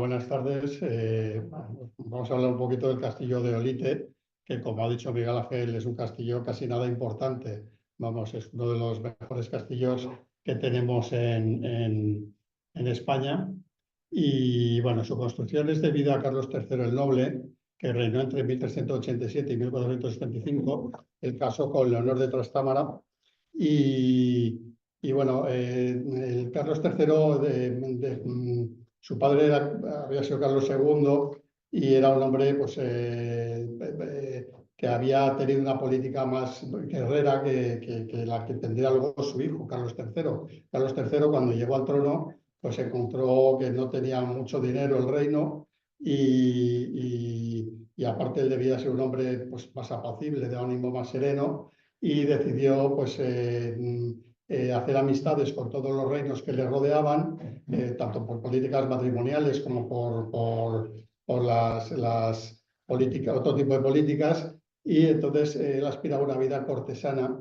Buenas tardes. Vamos a hablar un poquito del castillo de Olite, que como ha dicho Miguel Ángel es un castillo casi nada importante. Vamos, es uno de los mejores castillos que tenemos en España. Y bueno, su construcción es debido a Carlos III el Noble, que reinó entre 1387 y 1475, el caso con Leonor de Trastámara. Y bueno, el Carlos III su padre había sido Carlos II y era un hombre pues, que había tenido una política más guerrera que la que tendría luego su hijo, Carlos III. Carlos III, cuando llegó al trono, pues encontró que no tenía mucho dinero el reino y aparte él debía ser un hombre pues, más apacible, de ánimo más sereno, y decidió pues, hacer amistades con todos los reinos que le rodeaban, tanto por políticas matrimoniales como por las políticas, otro tipo de políticas, y entonces él aspiraba a una vida cortesana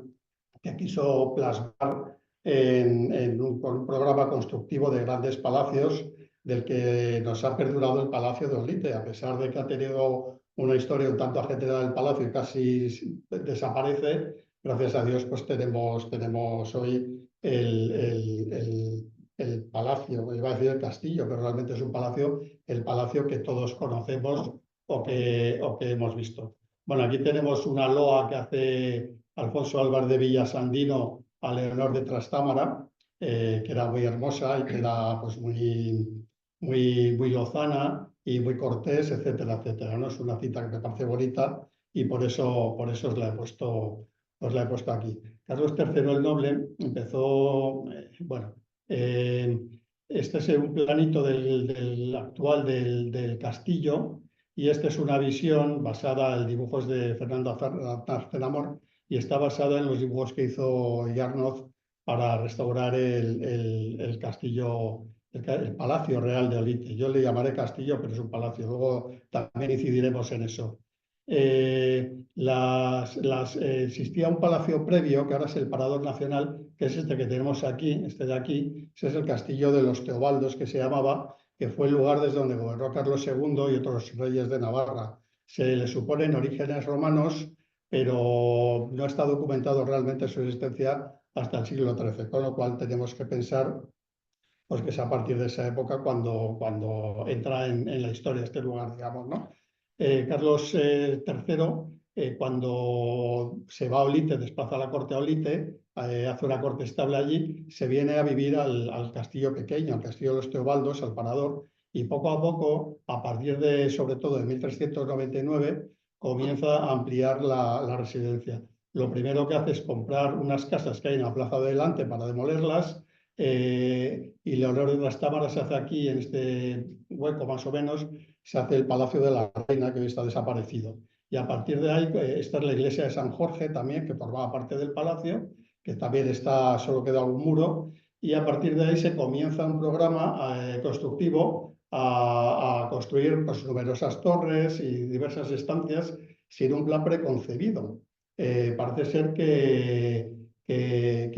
que quiso plasmar con un programa constructivo de grandes palacios, del que nos ha perdurado el Palacio de Olite, a pesar de que ha tenido una historia un tanto ajetreada del palacio y casi desaparece. Gracias a Dios, pues tenemos hoy el palacio, iba a decir el castillo, pero realmente es un palacio, el palacio que todos conocemos o que hemos visto. Bueno, aquí tenemos una loa que hace Alfonso Álvarez de Villasandino a Leonor de Trastámara, que era muy hermosa y que era pues, muy lozana y muy cortés, etcétera, etcétera, ¿no? Es una cita que me parece bonita y por eso os la he puesto aquí. Carlos III el Noble empezó, bueno, este es un planito del actual del castillo, y esta es una visión basada en dibujos de Fernando Arzenamor y está basada en los dibujos que hizo Yarnoz para restaurar el castillo, el Palacio Real de Olite. Yo le llamaré castillo, pero es un palacio. Luego también incidiremos en eso. Existía un palacio previo, que ahora es el Parador Nacional, que es este que tenemos aquí, este de aquí. Ese es el castillo de los Teobaldos, que se llamaba, que fue el lugar desde donde gobernó Carlos II y otros reyes de Navarra. Se le suponen orígenes romanos, pero no está documentado realmente su existencia hasta el siglo XIII, con lo cual tenemos que pensar pues, que es a partir de esa época cuando entra en la historia este lugar, digamos, ¿no? Carlos III, cuando se va a Olite, desplaza la corte a Olite, hace una corte estable allí, se viene a vivir al castillo pequeño, al castillo de los Teobaldos, al Parador, y poco a poco, a partir de, sobre todo de 1399, comienza a ampliar la residencia. Lo primero que hace es comprar unas casas que hay en la plaza de delante para demolerlas, y Leonor de Trastámara se hace aquí, en este hueco más o menos, se hace el Palacio de la Reina, que hoy está desaparecido. Y a partir de ahí, esta es la iglesia de San Jorge también, que formaba parte del palacio, que también está, solo queda un muro, y a partir de ahí se comienza un programa constructivo a construir pues, numerosas torres y diversas estancias sin un plan preconcebido. Parece ser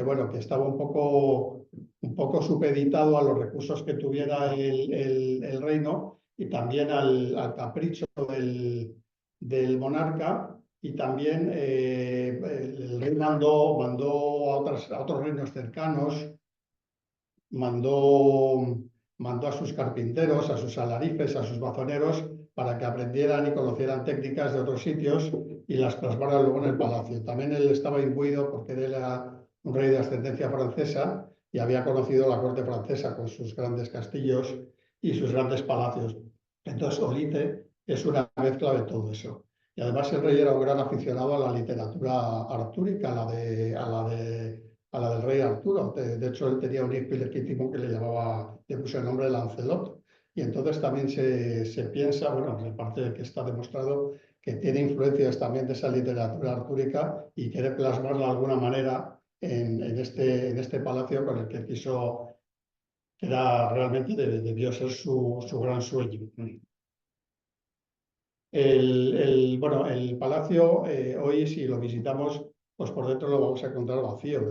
bueno, que estaba un poco supeditado a los recursos que tuviera el reino y también al capricho del monarca, y también el rey mandó a otros reinos cercanos, mandó a sus carpinteros, a sus alarifes, a sus bazoneros, para que aprendieran y conocieran técnicas de otros sitios y las plasmaran luego en el palacio. También él estaba imbuido porque él era un rey de ascendencia francesa y había conocido la corte francesa con sus grandes castillos y sus grandes palacios. Entonces Olite es una mezcla de todo eso. Y además el rey era un gran aficionado a la literatura artúrica, a la del rey Arturo. De hecho, él tenía un hijo ilegítimo que le puso el nombre de Lancelot. Y entonces también se piensa, bueno, aparte de que está demostrado, que tiene influencias también de esa literatura artúrica y quiere plasmarla de alguna manera en este palacio con el que quiso, que era realmente debió ser su gran sueño. Bueno, el palacio, hoy si lo visitamos, pues por dentro lo vamos a encontrar vacío.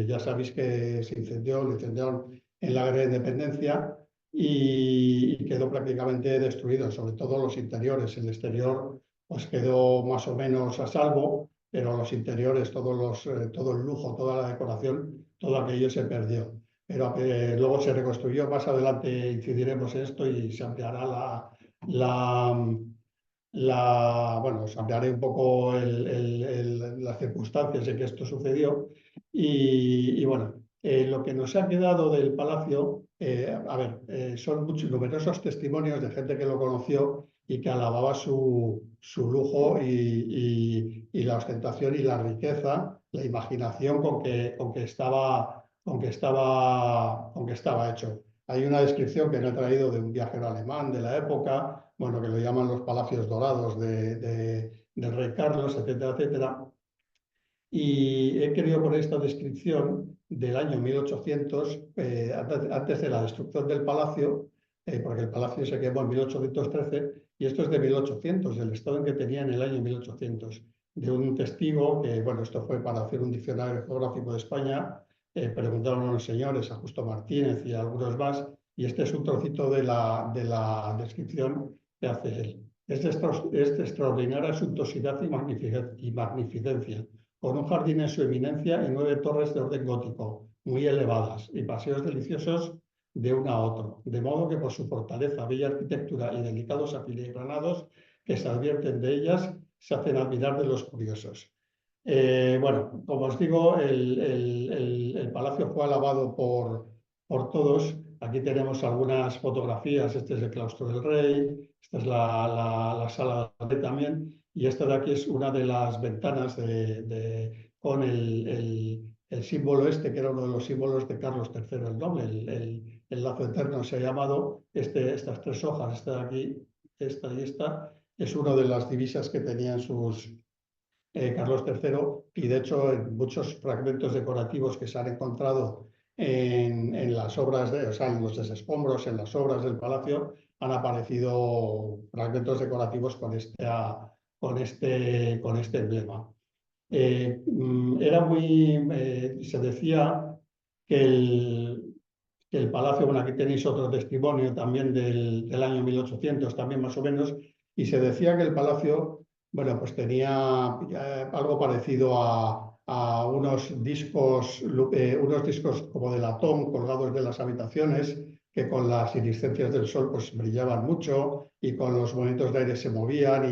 Ya sabéis que lo incendiaron en la Guerra de Independencia, y quedó prácticamente destruido, sobre todo los interiores. El exterior pues quedó más o menos a salvo, pero los interiores, todo el lujo, toda la decoración, todo aquello se perdió. Pero luego se reconstruyó. Más adelante incidiremos en esto y se ampliará bueno, os ampliaré un poco las circunstancias en que esto sucedió. Y bueno, lo que nos ha quedado del palacio, a ver, son muchos, numerosos testimonios de gente que lo conoció y que alababa su lujo y la ostentación y la riqueza, la imaginación con que estaba hecho. Hay una descripción que me he traído de un viajero alemán de la época, bueno, que lo llaman los palacios dorados del rey Carlos, etcétera, etcétera. Y he querido poner esta descripción del año 1800, antes de la destrucción del palacio, porque el palacio se quemó en 1813, y esto es de 1800, del estado en que tenía en el año 1800, de un testigo que, bueno, esto fue para hacer un diccionario geográfico de España, preguntaron a unos señores, a Justo Martínez y a algunos más, y este es un trocito de la descripción que hace él. Es de extraordinaria suntuosidad y magnificencia, con un jardín en su eminencia y 9 torres de orden gótico, muy elevadas, y paseos deliciosos de uno a otro, de modo que por su fortaleza, bella arquitectura y delicados afiligranados que se advierten de ellas, se hacen admirar de los curiosos. Bueno, como os digo, el palacio fue alabado por todos. Aquí tenemos algunas fotografías. Este es el claustro del rey, esta es la sala del rey también, y esta de aquí es una de las ventanas con el símbolo este, que era uno de los símbolos de Carlos III el Noble, el lazo eterno se ha llamado. Estas 3 hojas, esta de aquí, esta y esta, es una de las divisas que tenían Carlos III, y de hecho en muchos fragmentos decorativos que se han encontrado en las obras, o sea, en los escombros, en las obras del palacio, han aparecido fragmentos decorativos con este emblema. Se decía que el palacio, bueno, aquí tenéis otro testimonio también del año 1800, también más o menos, y se decía que el palacio, bueno, pues tenía algo parecido a unos discos como de latón colgados de las habitaciones, que con las iriscencias del sol pues brillaban mucho y con los movimientos de aire se movían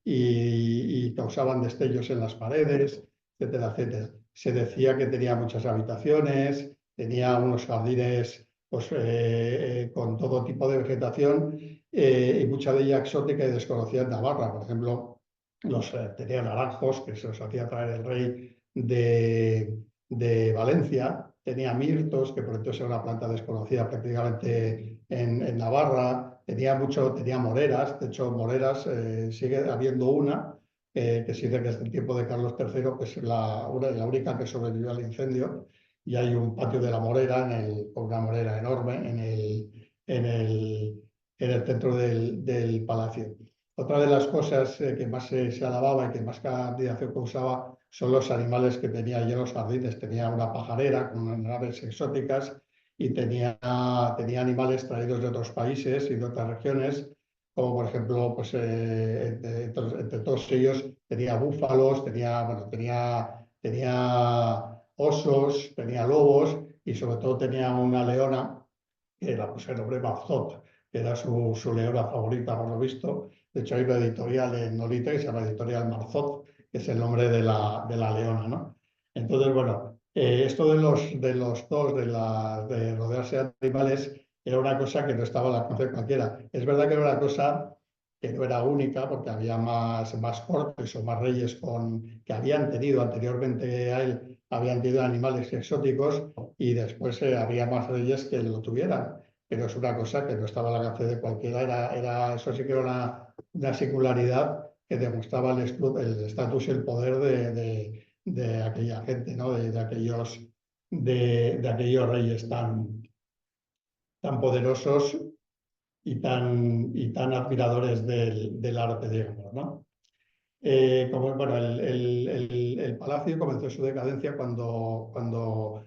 y causaban destellos en las paredes, etcétera, etcétera. Se decía que tenía muchas habitaciones, tenía unos jardines pues, con todo tipo de vegetación, y mucha de ella exótica y desconocida en Navarra. Por ejemplo, tenía naranjos que se los hacía traer el rey de Valencia, tenía mirtos, que por entonces era una planta desconocida prácticamente en Navarra, tenía moreras. De hecho moreras, sigue habiendo una, que sí que desde el tiempo de Carlos III, que es la única que sobrevivió al incendio, y hay un patio de la Morera, con una morera enorme en el centro del palacio. Otra de las cosas que más se alababa y que más admiración causaba son los animales que tenía allí en los jardines. Tenía una pajarera con unas aves exóticas y tenía animales traídos de otros países y de otras regiones, como por ejemplo, pues, entre todos ellos tenía búfalos, tenía osos, tenía lobos y sobre todo tenía una leona, que era pues, el nombre Marzot, que era su leona favorita por lo visto. De hecho hay una editorial en Nolite que se llama Editorial Marzot, que es el nombre de la leona, ¿no? Entonces, bueno, esto de los dos, de rodearse de animales, era una cosa que no estaba al alcance de cualquiera. Es verdad que era una cosa que no era única, porque había más cortes o más reyes que habían tenido anteriormente a él, habían tenido animales exóticos, y después había más reyes que lo tuvieran. Pero es una cosa que no estaba al alcance de cualquiera. Eso sí que era una singularidad que demostraba el estatus y el poder de aquella gente, ¿no? de aquellos reyes tan poderosos y tan admiradores del arte, digamos, ¿no? Bueno, el palacio comenzó su decadencia cuando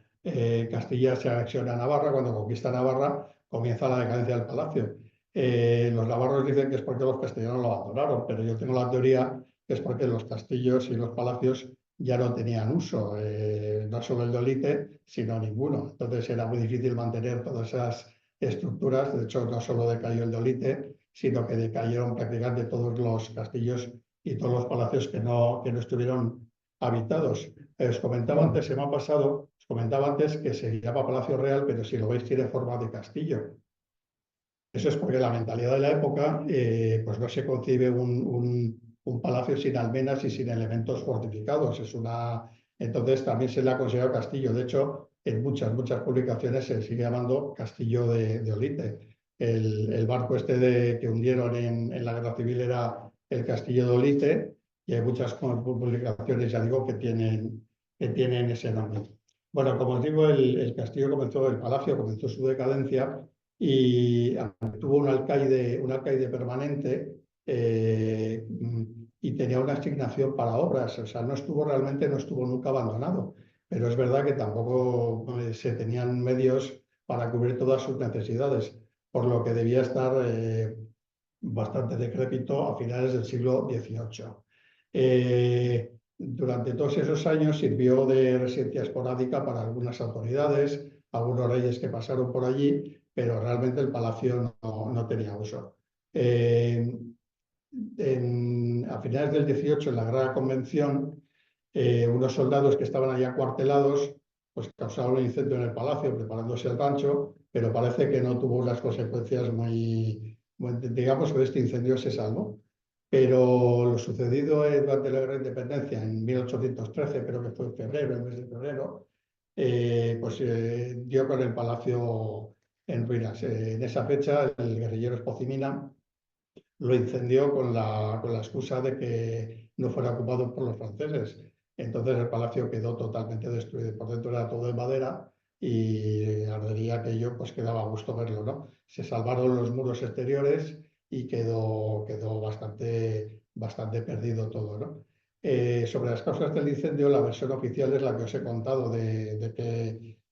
Castilla se anexiona a Navarra, cuando conquista Navarra, comienza la decadencia del palacio. Los navarros dicen que es porque los castellanos lo abandonaron, pero yo tengo la teoría que es porque los castillos y los palacios ya no tenían uso, no solo el de Olite, sino ninguno. Entonces era muy difícil mantener todas esas estructuras. De hecho, no solo decayó el de Olite, sino que decayeron prácticamente todos los castillos y todos los palacios que no estuvieron habitados. Os comentaba antes, se me ha pasado, os comentaba antes que se llama Palacio Real, pero si lo veis tiene forma de castillo. Eso es porque la mentalidad de la época, pues no se concibe un palacio sin almenas y sin elementos fortificados. Entonces también se le ha considerado castillo. De hecho, en muchas publicaciones se sigue llamando Castillo de Olite. El barco que hundieron en la Guerra Civil era el Castillo de Olite y hay muchas publicaciones, ya digo, que tienen ese nombre. Bueno, como os digo, el palacio comenzó su decadencia y tuvo un alcaide permanente y tenía una asignación para obras. O sea, no estuvo nunca abandonado, pero es verdad que tampoco se tenían medios para cubrir todas sus necesidades, por lo que debía estar bastante decrépito a finales del siglo XVIII. Durante todos esos años sirvió de residencia esporádica para algunas autoridades, algunos reyes que pasaron por allí, pero realmente el palacio no tenía uso. A finales del 18, en la Gran Convención, unos soldados que estaban allá acuartelados pues causaron un incendio en el palacio preparándose el rancho, pero parece que no tuvo unas consecuencias digamos que este incendio se salvó. Pero lo sucedido durante la Guerra de Independencia en 1813, creo que fue en febrero, el mes de febrero, dio con el palacio en ruinas. En esa fecha el guerrillero Espocimina lo incendió con la excusa de que no fuera ocupado por los franceses. Entonces el palacio quedó totalmente destruido. Por dentro era todo de madera y ardería aquello, pues quedaba a gusto verlo, ¿no? Se salvaron los muros exteriores y quedó bastante perdido todo, ¿no? Sobre las causas del incendio, la versión oficial es la que os he contado,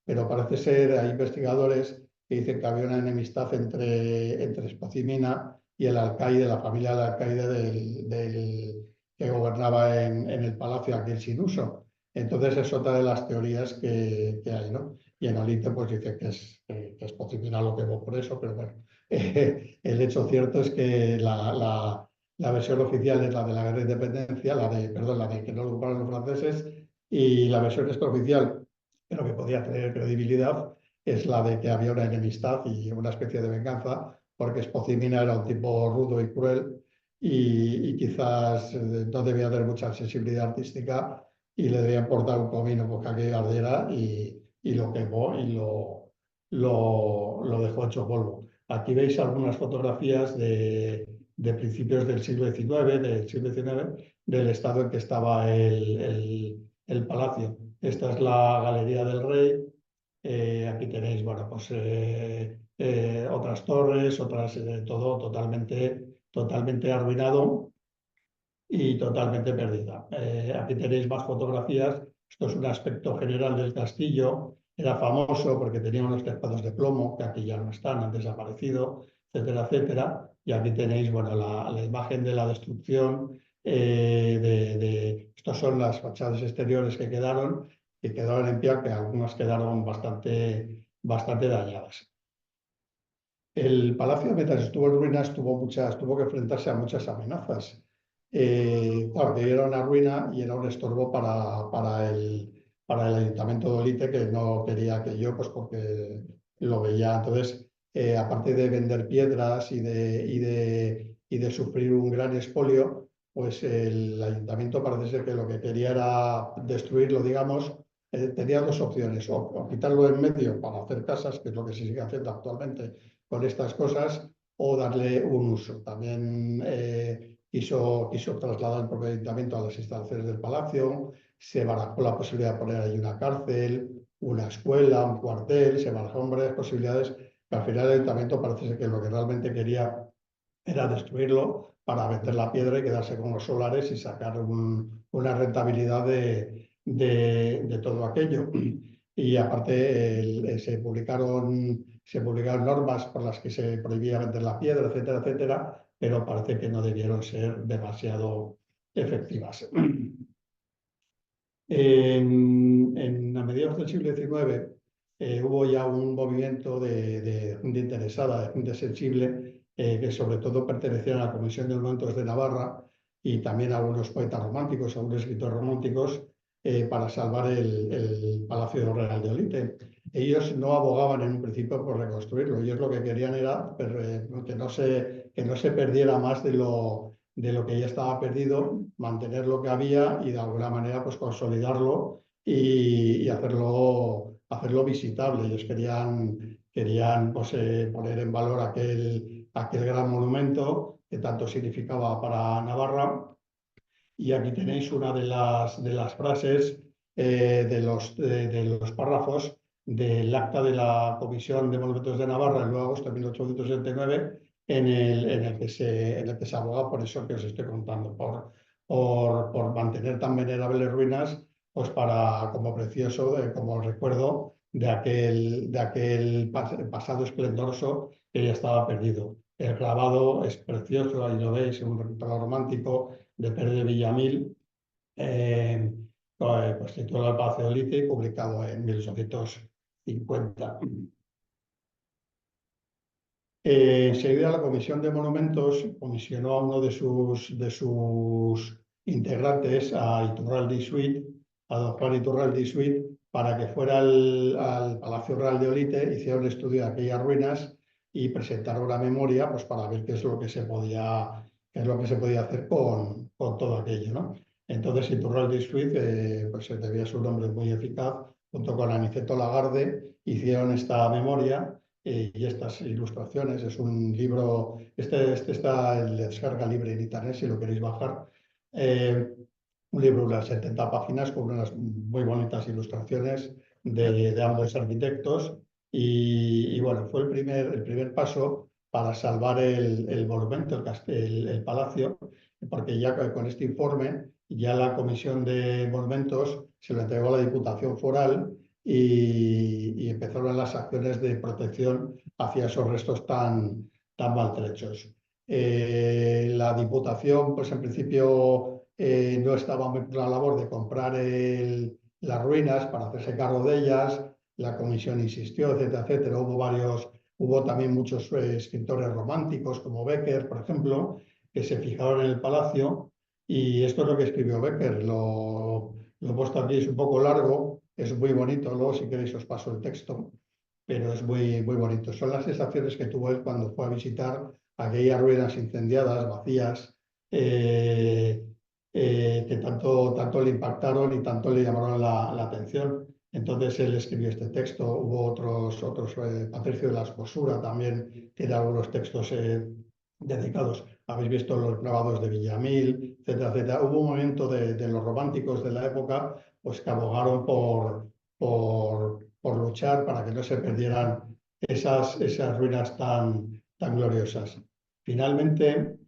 pero parece ser, hay investigadores que dicen que había una enemistad entre Espocimina y el alcaide, la familia del alcaide que gobernaba en el palacio aquel sin uso. Entonces es otra de las teorías que hay, ¿no? Y en Olite pues dice que Espocimina lo quemó por eso, pero bueno, el hecho cierto es que la versión oficial es la de la Guerra de Independencia, la de que no lo ocuparon los franceses, y la versión extraoficial, pero que podía tener credibilidad, es la de que había una enemistad y una especie de venganza, porque Espocimina era un tipo rudo y cruel y quizás no debía tener mucha sensibilidad artística y le debía importar un comino porque aquello ardiera y lo quemó y lo dejó hecho polvo. Aquí veis algunas fotografías de principios del siglo XIX, del estado en que estaba el palacio. Esta es la Galería del Rey. Aquí tenéis, bueno, pues otras torres, todo totalmente arruinado y totalmente perdida. Aquí tenéis más fotografías. Esto es un aspecto general del castillo. Era famoso porque tenía unos tejados de plomo, que aquí ya no están, han desaparecido, etcétera, etcétera. Y aquí tenéis, bueno, la imagen de la destrucción. Estos son las fachadas exteriores que quedaron en pie, que algunas quedaron bastante dañadas. El palacio, mientras estuvo en ruinas, tuvo que enfrentarse a muchas amenazas. Claro, que era una ruina y era un estorbo para el ayuntamiento de Olite, que no quería pues porque lo veía. Entonces, aparte de vender piedras y de sufrir un gran expolio, pues el ayuntamiento parece ser que lo que quería era destruirlo, digamos. Tenía dos opciones, o quitarlo en medio para hacer casas, que es lo que se sigue haciendo actualmente con estas cosas, o darle un uso. También quiso trasladar el propio ayuntamiento a las instalaciones del palacio, se barajó la posibilidad de poner ahí una cárcel, una escuela, un cuartel, se barajaron varias posibilidades, que al final el ayuntamiento parece ser que lo que realmente quería era destruirlo para vender la piedra y quedarse con los solares y sacar una rentabilidad de todo aquello. Y aparte se publicaron se publicaron normas por las que se prohibía vender la piedra, etcétera, etcétera, pero parece que no debieron ser demasiado efectivas. A mediados del siglo XIX hubo ya un movimiento de gente interesada, de gente sensible, que sobre todo pertenecían a la Comisión de Monumentos de Navarra y también a algunos poetas románticos, a algunos escritores románticos, para salvar el Palacio Real de Olite. Ellos no abogaban en un principio por reconstruirlo, ellos lo que querían era que no se perdiera más de lo que ya estaba perdido, mantener lo que había y de alguna manera pues consolidarlo y hacerlo visitable. Ellos querían pues, poner en valor aquel gran monumento que tanto significaba para Navarra. Y aquí tenéis una de las frases de los párrafos del acta de la Comisión de Monumentos de Navarra el 9 de agosto de 1879, en el que se aboga por eso que os estoy contando, por mantener tan venerables ruinas, pues como precioso, como recuerdo de aquel pasado esplendoroso que ya estaba perdido. El grabado es precioso, ahí lo veis, un retrato romántico de Pere de Villamil, pues titulado El Palacio de Olite, publicado en 1850. Enseguida la Comisión de Monumentos comisionó a uno de sus integrantes, a Iturralde y Suite, a don Juan Iturralde y Suite, para que fuera al Palacio Real de Olite, hiciera un estudio de aquellas ruinas y presentara una memoria, pues, para ver qué es lo que se podía hacer con todo aquello, ¿no? Entonces Iturralde y Suite, pues debía ser un hombre muy eficaz, junto con Aniceto Lagarde, hicieron esta memoria y estas ilustraciones. Es un libro, este está en descarga libre en internet si lo queréis bajar. Un libro de unas 70 páginas con unas muy bonitas ilustraciones de ambos arquitectos. Y bueno, fue el primer paso para salvar el monumento, el palacio, porque ya con este informe ya la Comisión de Monumentos se lo entregó a la Diputación Foral y empezaron las acciones de protección hacia esos restos tan maltrechos. La Diputación, pues en principio no estaba muy por la labor de comprar las ruinas para hacerse cargo de ellas. La comisión insistió, etcétera, etcétera. Hubo también muchos escritores románticos, como Becker, por ejemplo, que se fijaron en el palacio. Y esto es lo que escribió Becker. Lo he puesto aquí, es un poco largo, es muy bonito. Luego, si queréis, os paso el texto, pero es muy, muy bonito. Son las sensaciones que tuvo él cuando fue a visitar aquellas ruinas incendiadas, vacías, que tanto le impactaron y tanto le llamaron la atención. Entonces él escribió este texto. Hubo otros Patricio de la Escosura también tiene algunos textos dedicados. Habéis visto los grabados de Villamil, etcétera, etcétera. Hubo un momento de los románticos de la época, pues, que abogaron por luchar para que no se perdieran esas ruinas tan gloriosas. Finalmente,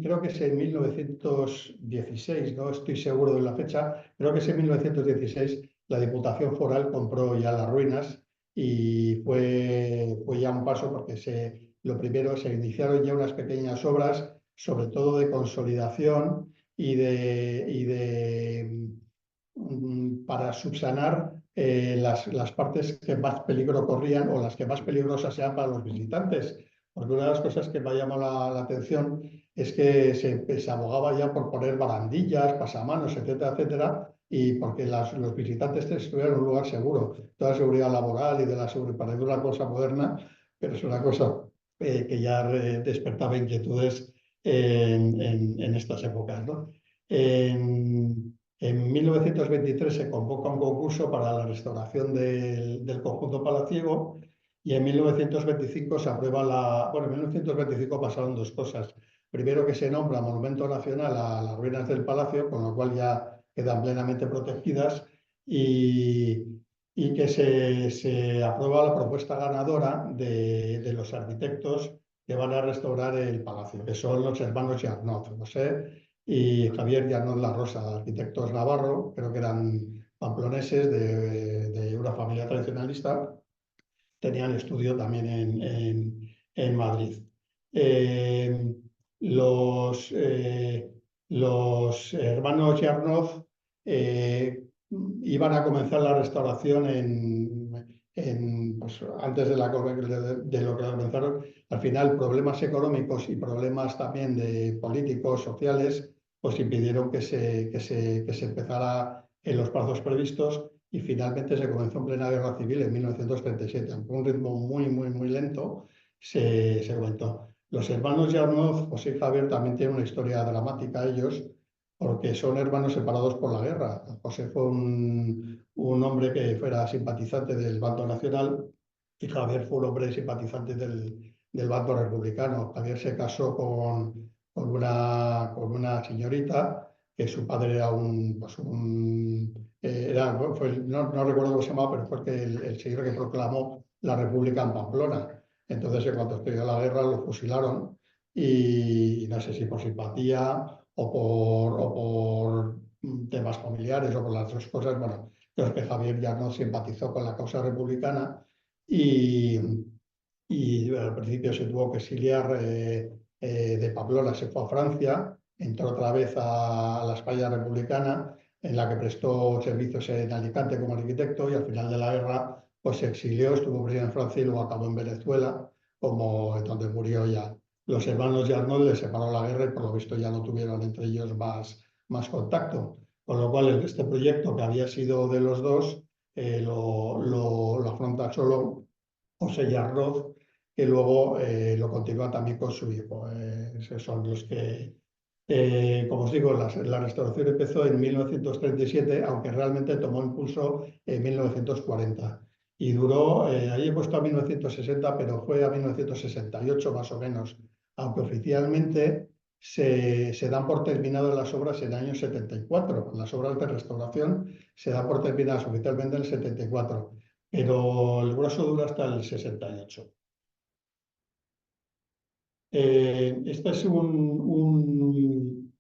creo que es en 1916, no estoy seguro de la fecha, creo que es en 1916, la Diputación Foral compró ya las ruinas y fue ya un paso porque lo primero se iniciaron ya unas pequeñas obras, sobre todo de consolidación para subsanar las partes que más peligro corrían o las que más peligrosas sean para los visitantes. Porque una de las cosas que me ha llamado la atención es que se abogaba ya por poner barandillas, pasamanos, etcétera, etcétera, y porque los visitantes estuvieran en un lugar seguro. Toda la seguridad laboral y de la seguridad, parece una cosa moderna, pero es una cosa que ya despertaba inquietudes en estas épocas, ¿no? En 1923 se convoca un concurso para la restauración del conjunto palaciego y en 1925 se aprueba Bueno, en 1925 pasaron dos cosas. Primero, que se nombra Monumento Nacional a las ruinas del palacio, con lo cual ya quedan plenamente protegidas, y que se aprueba la propuesta ganadora de los arquitectos que van a restaurar el palacio, que son los hermanos Yarnot, José y Javier Yarnot La Rosa, arquitectos navarro, creo que eran pamploneses de una familia tradicionalista, tenían estudio también en Madrid. Eh, los hermanos Yarnov iban a comenzar la restauración pues, antes de lo que comenzaron. Al final, problemas económicos y problemas también de políticos, sociales, pues impidieron que se empezara en los plazos previstos, y finalmente se comenzó en plena guerra civil en 1937. Aunque un ritmo muy, muy, muy lento, se comenzó. Los hermanos Yarnov, José y Javier, también tienen una historia dramática ellos, porque son hermanos separados por la guerra. José fue un hombre que fuera simpatizante del bando nacional, y Javier fue un hombre simpatizante del bando republicano. Javier se casó con una señorita, que su padre era no recuerdo cómo se llamaba, pero fue el señor que proclamó la República en Pamplona. Entonces, en cuanto estalló la guerra, lo fusilaron, y no sé si por simpatía o por temas familiares o por las dos cosas. Bueno, creo que Javier ya no simpatizó con la causa republicana, y, y al principio se tuvo que exiliar de Pamplona, se fue a Francia, entró otra vez a la España republicana, en la que prestó servicios en Alicante como arquitecto, y al final de la guerra pues se exilió, estuvo preso en Francia y luego acabó en Venezuela, donde murió ya. Los hermanos Yarnov les separó la guerra y por lo visto ya no tuvieron entre ellos más contacto. Con lo cual este proyecto, que había sido de los dos, lo afronta solo José Yarnov, que luego lo continúa también con su hijo. Esos son los que, como os digo, la restauración empezó en 1937, aunque realmente tomó impulso en 1940. Y duró, ahí he puesto a 1960, pero fue a 1968 más o menos, aunque oficialmente se dan por terminadas las obras en el año 74. Las obras de restauración se dan por terminadas oficialmente en el 74, pero el grueso dura hasta el 68. Este es un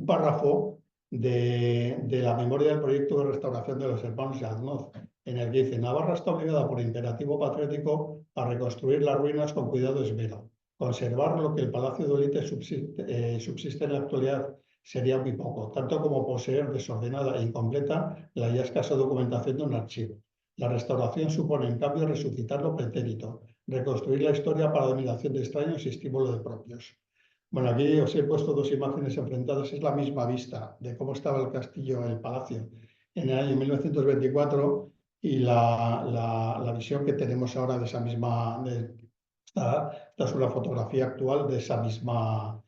párrafo de la memoria del proyecto de restauración de los hermanos Yarnov, en el que dice: Navarra está obligada por imperativo patriótico a reconstruir las ruinas con cuidado y esmero. Conservar lo que el Palacio de Olite subsiste en la actualidad sería muy poco, tanto como poseer desordenada e incompleta la ya escasa documentación de un archivo. La restauración supone, en cambio, resucitar lo pretérito, reconstruir la historia para dominación de extraños y estímulo de propios. Bueno, aquí os he puesto dos imágenes enfrentadas. Es la misma vista de cómo estaba el castillo, el palacio, en el año 1924, y la visión que tenemos ahora de esa misma... Esta es una fotografía actual de ese mismo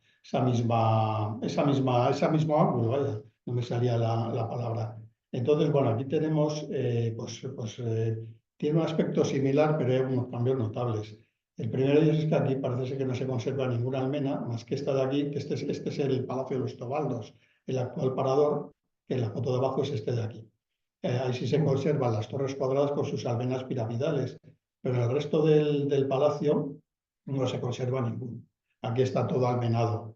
ángulo, vaya, no me salía la palabra. Entonces, bueno, aquí tenemos, tiene un aspecto similar, pero hay unos cambios notables. El primero de ellos es que aquí parece ser que no se conserva ninguna almena, más que esta de aquí, que este es el Palacio de los Teobaldos, el actual parador, que en la foto de abajo es este de aquí. Ahí sí se conservan las torres cuadradas con sus almenas piramidales, pero en el resto del palacio no se conserva ninguno. Aquí está todo almenado.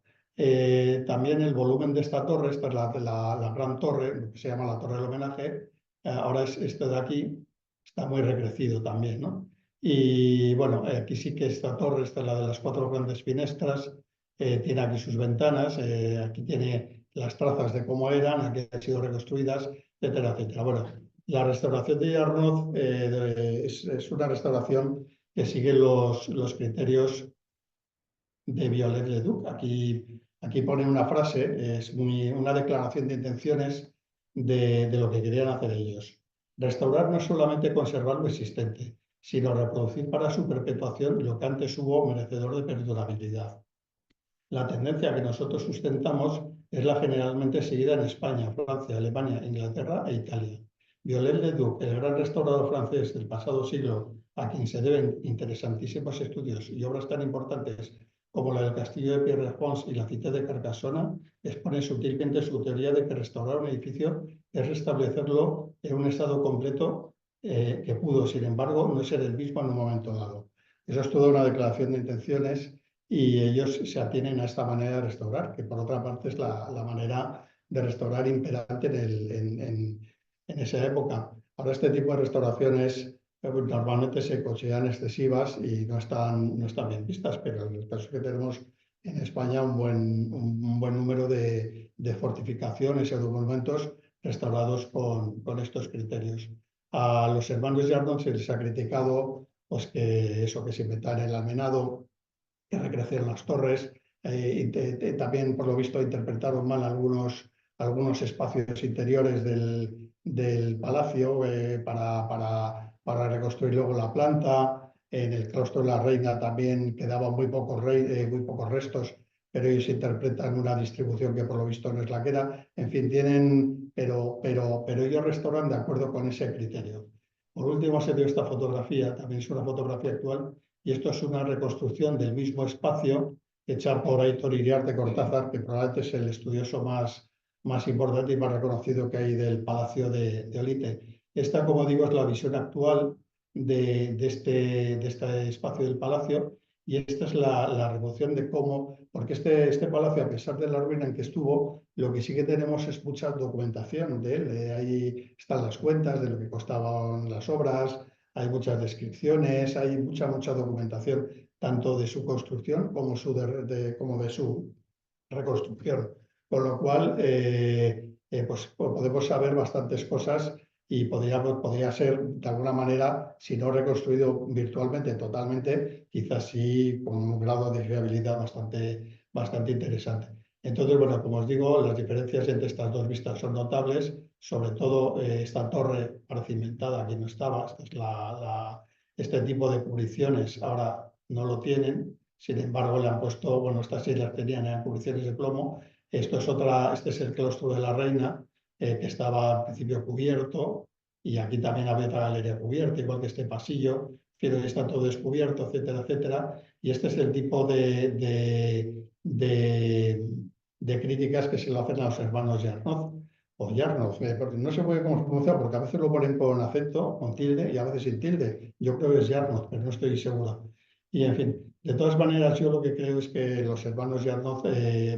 También el volumen de esta torre, esta es la gran torre, lo que se llama la torre del homenaje, ahora es este de aquí, está muy recrecido también, ¿no? Y bueno, aquí sí que esta torre, esta es la de las 4 grandes finestras, tiene aquí sus ventanas, aquí tiene las trazas de cómo eran, aquí han sido reconstruidas, etcétera, etcétera. Bueno, la restauración de Yarnov es una restauración que sigue los criterios de Viollet-le-Duc. Aquí pone una frase, es una declaración de intenciones de lo que querían hacer ellos. Restaurar no es solamente conservar lo existente, sino reproducir para su perpetuación lo que antes hubo merecedor de perdurabilidad. La tendencia que nosotros sustentamos es la generalmente seguida en España, Francia, Alemania, Inglaterra e Italia. Viollet-le-Duc, el gran restaurador francés del pasado siglo, a quien se deben interesantísimos estudios y obras tan importantes como la del castillo de Pierrefonds y la Cité de Carcassona, expone sutilmente su teoría de que restaurar un edificio es restablecerlo en un estado completo, que pudo, sin embargo, no ser el mismo en un momento dado. Eso es toda una declaración de intenciones, y ellos se atienen a esta manera de restaurar, que por otra parte es la manera de restaurar imperante en esa época. Ahora este tipo de restauraciones normalmente se consideran excesivas y no están bien vistas, pero en el caso es que tenemos en España un buen número de fortificaciones y de monumentos restaurados con estos criterios. A los hermanos Yardon se les ha criticado pues, que se inventaron el almenado, que recrecieron las torres. También, por lo visto, interpretaron mal algunos espacios interiores del palacio para reconstruir luego la planta. En el claustro de la Reina también quedaban muy pocos restos, pero ellos interpretan una distribución que por lo visto no es la que era. En fin, pero ellos restauran de acuerdo con ese criterio. Por último, se dio esta fotografía, también es una fotografía actual, y esto es una reconstrucción del mismo espacio hecha por Aitor Iriarte Cortázar, que probablemente es el estudioso más importante y más reconocido que hay del Palacio de Olite. Esta, como digo, es la visión actual de este espacio del palacio, y esta es la revolución de cómo, porque este palacio, a pesar de la ruina en que estuvo, lo que sí que tenemos es mucha documentación de él. Ahí están las cuentas de lo que costaban las obras, hay muchas descripciones, hay mucha documentación, tanto de su construcción como de su reconstrucción. Con lo cual, pues podemos saber bastantes cosas y podría ser, de alguna manera, si no reconstruido virtualmente totalmente, quizás sí con un grado de fiabilidad bastante interesante. Entonces, bueno, como os digo, las diferencias entre estas dos vistas son notables, sobre todo esta torre parcimentada, aquí no estaba, este tipo de cubriciones ahora no lo tienen, sin embargo le han puesto, bueno, estas sí las tenían, eran cubriciones de plomo. Este es el claustro de la Reina, que estaba al principio cubierto, y aquí también había otra galería cubierta, igual que este pasillo, pero está todo descubierto, etcétera, etcétera. Y este es el tipo de críticas que se le hacen a los hermanos Yarnoz, o Yarnoz, porque no se puede cómo se pronuncia, porque a veces lo ponen con acento, con tilde, y a veces sin tilde. Yo creo que es Yarnoz, pero no estoy seguro. Y en fin, de todas maneras, yo lo que creo es que los hermanos Yarnoz,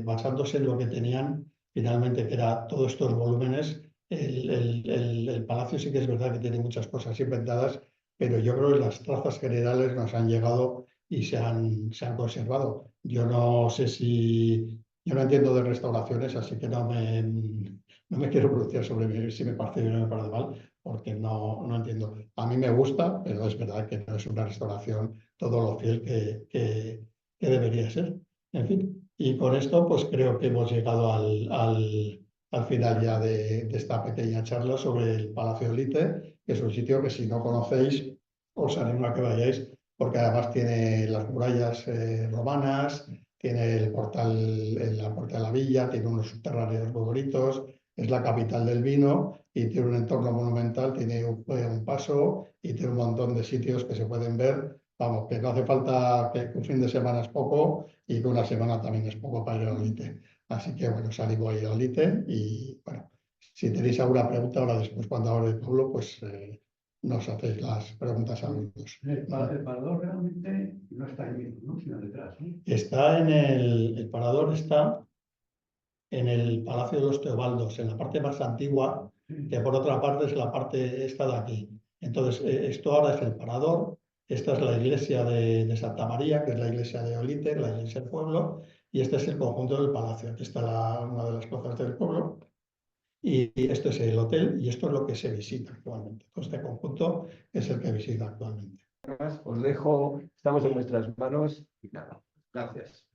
basándose en lo que tenían, finalmente, que era todos estos volúmenes, el palacio sí que es verdad que tiene muchas cosas inventadas, pero yo creo que las trazas generales nos han llegado y se han conservado. Yo no sé yo no entiendo de restauraciones, así que no me quiero pronunciar sobre si me parece bien o me parece mal, porque no entiendo. A mí me gusta, pero es verdad que no es una restauración todo lo fiel que debería ser. En fin, y con esto pues creo que hemos llegado al final ya de esta pequeña charla sobre el Palacio de Olite, que es un sitio que si no conocéis os animo a que vayáis, porque además tiene las murallas romanas, tiene la puerta de la villa, tiene unos subterráneos muy bonitos, es la capital del vino y tiene un entorno monumental, tiene un paso y tiene un montón de sitios que se pueden ver. Vamos, que no hace falta que un fin de semana es poco y que una semana también es poco para ir a Olite. Así que bueno, os animo a ir a Olite y bueno, si tenéis alguna pregunta ahora después cuando hable el pueblo, pues nos hacéis las preguntas a los dos. El parador realmente no está ahí mismo, ¿no? Sino detrás, ¿no? Está el parador está en el Palacio de los Teobaldos, en la parte más antigua, que por otra parte es la parte esta de aquí. Entonces, esto ahora es el parador, esta es la iglesia de Santa María, que es la iglesia de Olite, la iglesia del pueblo, y este es el conjunto del palacio. Aquí está una de las plazas del pueblo, y esto es el hotel, y esto es lo que se visita actualmente. Este conjunto es el que visita actualmente. Os dejo, estamos en vuestras manos y nada. Gracias.